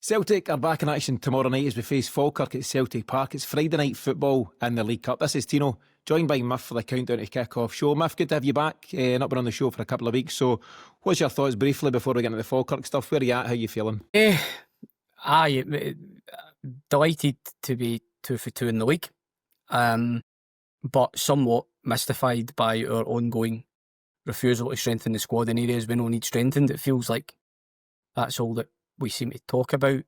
Celtic are back in action tomorrow night as we face Falkirk at Celtic Park. It's Friday night football in the League Cup. This is Tino, joined by Mif for the countdown to kick-off show. Mif, good to have you back. Not been on the show for a couple of weeks, so what's your thoughts briefly before we get into the Falkirk stuff? Where are you at? How are you feeling? Delighted to be 2 for 2 in the league, but somewhat mystified by our ongoing refusal to strengthen the squad in areas we don't need strengthened. It feels like that's all that we seem to talk about,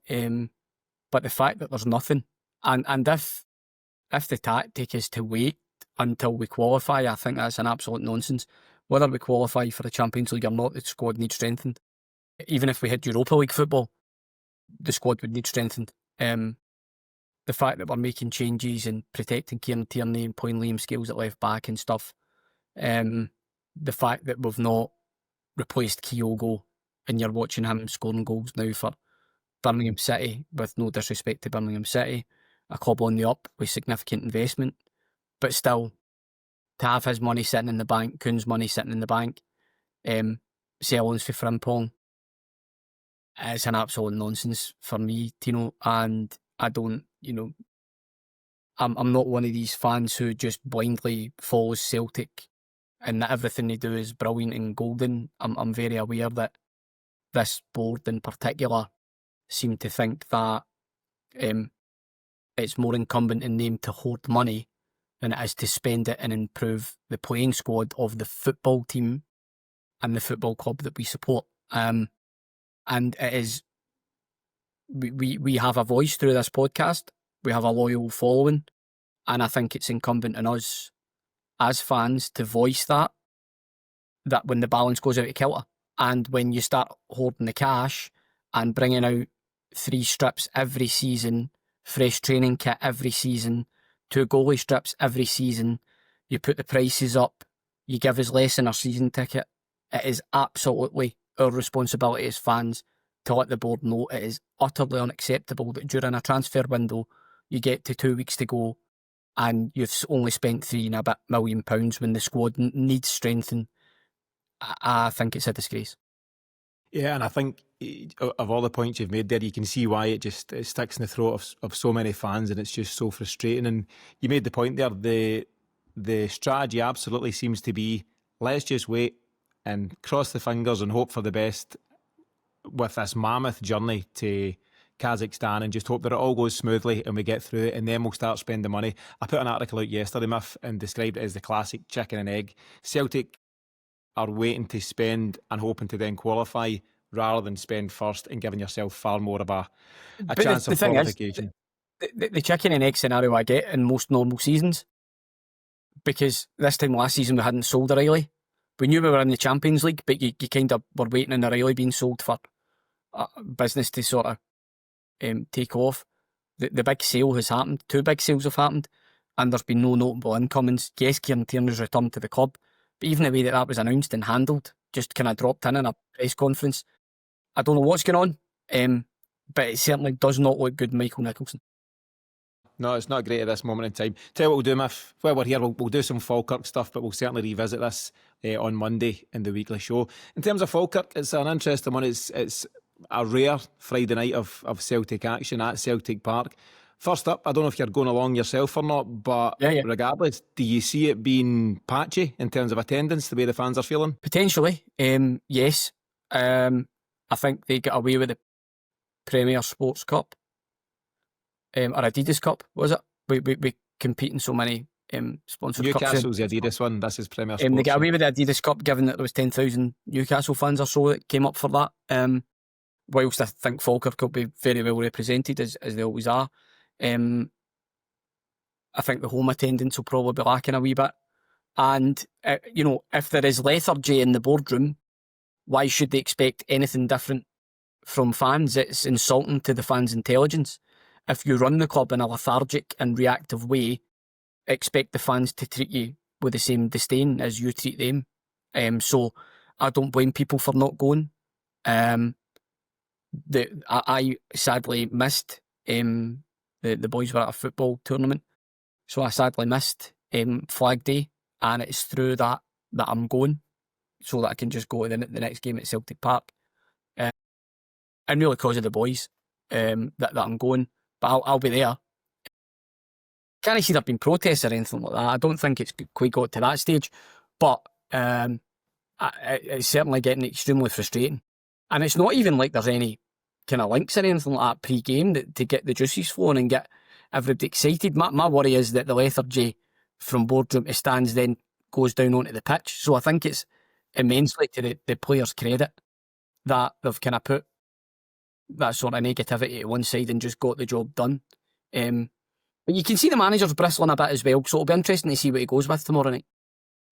but the fact that there's nothing, and if the tactic is to wait until we qualify, I think that's an absolute nonsense. Whether we qualify for the Champions League or not, the squad needs strengthened. Even if we had Europa League football, the squad would need strengthened. The fact that we're making changes and protecting Kieran Tierney and playing Liam Scales at left back and stuff, the fact that we've not replaced Kyogo and you're watching him scoring goals now for Birmingham City, with no disrespect to Birmingham City, a club on the up with significant investment, but still to have his money sitting in the bank, Kuhn's money sitting in the bank, sellings for Frimpong, it's an absolute nonsense for me, Tino, and I don't, I'm not one of these fans who just blindly follows Celtic and that everything they do is brilliant and golden. I'm very aware that this board in particular seem to think that it's more incumbent in them to hoard money than it is to spend it and improve the playing squad of the football team and the football club that we support. And it is, we have a voice through this podcast, we have a loyal following, and I think it's incumbent on us as fans to voice that when the balance goes out of kilter. And when you start hoarding the cash and bringing out 3 strips every season, fresh training kit every season, 2 goalie strips every season, you put the prices up, you give us less than our season ticket, it is absolutely our responsibility as fans to let the board know it is utterly unacceptable that during a transfer window you get to 2 weeks to go and you've only spent £3 million when the squad needs strengthening. I think it's a disgrace. Yeah, and I think of all the points you've made there, you can see why it sticks in the throat of so many fans, and it's just so frustrating. And you made the point there, the strategy absolutely seems to be, let's just wait and cross the fingers and hope for the best with this mammoth journey to Kazakhstan, and just hope that it all goes smoothly and we get through it, and then we'll start spending money. I put an article out yesterday, Mif, and described it as the classic chicken and egg. Celtic are waiting to spend and hoping to then qualify rather than spend first and giving yourself far more of a chance of qualification. The chicken and egg scenario I get in most normal seasons, because this time last season we hadn't sold O'Reilly. We knew we were in the Champions League, but you kind of were waiting on O'Reilly being sold for business to sort of take off. The big sale has happened. 2 big sales have happened, and there's been no notable incomings. Yes, Kieran Tierney's returned to the club, but even the way that was announced and handled, just kind of dropped in a press conference. I don't know what's going on, but it certainly does not look good, Michael Nicholson. No, it's not great at this moment in time. Tell you what we'll do, Miff. While we're here, we'll do some Falkirk stuff, but we'll certainly revisit this on Monday in the weekly show. In terms of Falkirk, it's an interesting one. It's a rare Friday night of Celtic action at Celtic Park. First up, I don't know if you're going along yourself or not, but regardless, do you see it being patchy in terms of attendance, the way the fans are feeling? Potentially, yes. I think they got away with the Premier Sports Cup, or Adidas Cup, was it? We compete in so many sponsored cups. Newcastle's the Adidas one, this is Premier Sports. They got away with the Adidas Cup, given that there was 10,000 Newcastle fans or so that came up for that. Whilst I think Falkirk will be very well represented, as they always are. I think the home attendance will probably be lacking a wee bit. And, if there is lethargy in the boardroom, why should they expect anything different from fans? It's insulting to the fans' intelligence. If you run the club in a lethargic and reactive way, expect the fans to treat you with the same disdain as you treat them. So I don't blame people for not going. I sadly missed the boys were at a football tournament, so I sadly missed Flag Day, and it's through that I'm going, so that I can just go to the next game at Celtic Park. And really because of the boys. that I'm going, but I'll be there. Can't see there been protests or anything like that. I don't think it's quite got to that stage, but it's certainly getting extremely frustrating. And it's not even like there's any kind of links or anything like that pre-game to get the juices flowing and get everybody excited. My worry is that the lethargy from boardroom to stands then goes down onto the pitch. So I think it's immensely to the players' credit that they've kind of put that sort of negativity to one side and just got the job done. But you can see the manager's bristling a bit as well, so it'll be interesting to see what he goes with tomorrow night.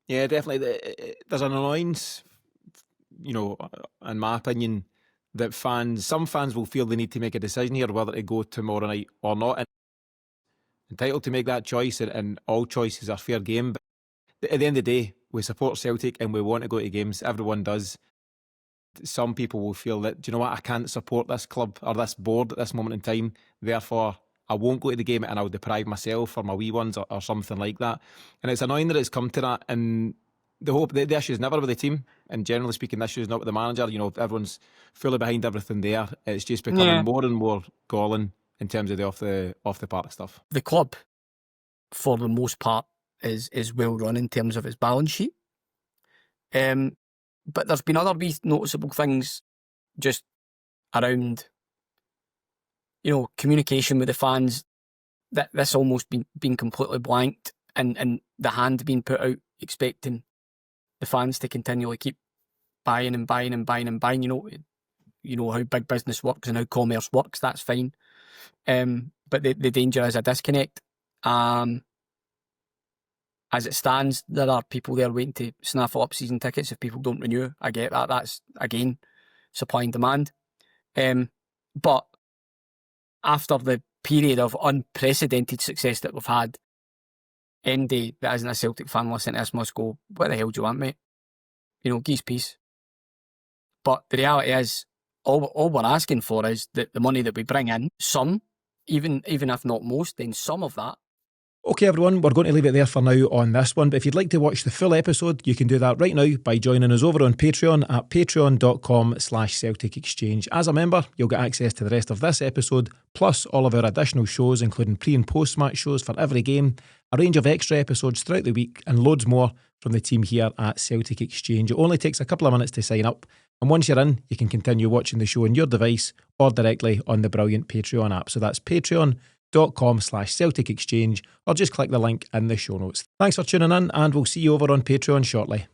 Yeah, definitely. There's an annoyance, in my opinion, that some fans will feel they need to make a decision here whether to go tomorrow night or not. And entitled to make that choice, and all choices are fair game. But at the end of the day, we support Celtic and we want to go to games. Everyone does. Some people will feel that, do you know what, I can't support this club or this board at this moment in time, therefore I won't go to the game and I'll deprive myself or my wee ones or something like that. And it's annoying that it's come to that. And the issue is never with the team. And generally speaking, the issue is not with the manager. Everyone's fully behind everything there. It's just becoming more and more galling in terms of the off the park stuff. The club, for the most part, is well run in terms of its balance sheet. But there's been other wee noticeable things just around, communication with the fans, that this almost been completely blanked and the hand being put out expecting the fans to continually keep buying and buying and buying and buying. You know how big business works and how commerce works, that's fine. But the danger is a disconnect. As it stands, there are people there waiting to snaffle up season tickets if people don't renew. I get that. That's, again, supply and demand. But after the period of unprecedented success that we've had, anybody that isn't a Celtic fan listening to this must go, what the hell do you want, mate? Geese peace. But the reality is, all we're asking for is that the money that we bring in, some, even if not most, then some of that. Okay everyone, we're going to leave it there for now on this one, but if you'd like to watch the full episode, you can do that right now by joining us over on Patreon at patreon.com/Celtic Exchange. As a member, you'll get access to the rest of this episode, plus all of our additional shows, including pre- and post-match shows for every game, a range of extra episodes throughout the week, and loads more from the team here at Celtic Exchange. It only takes a couple of minutes to sign up, and once you're in, you can continue watching the show on your device or directly on the brilliant Patreon app. So that's patreon.com/Celtic Exchange, or just click the link in the show notes. Thanks for tuning in, and we'll see you over on Patreon shortly.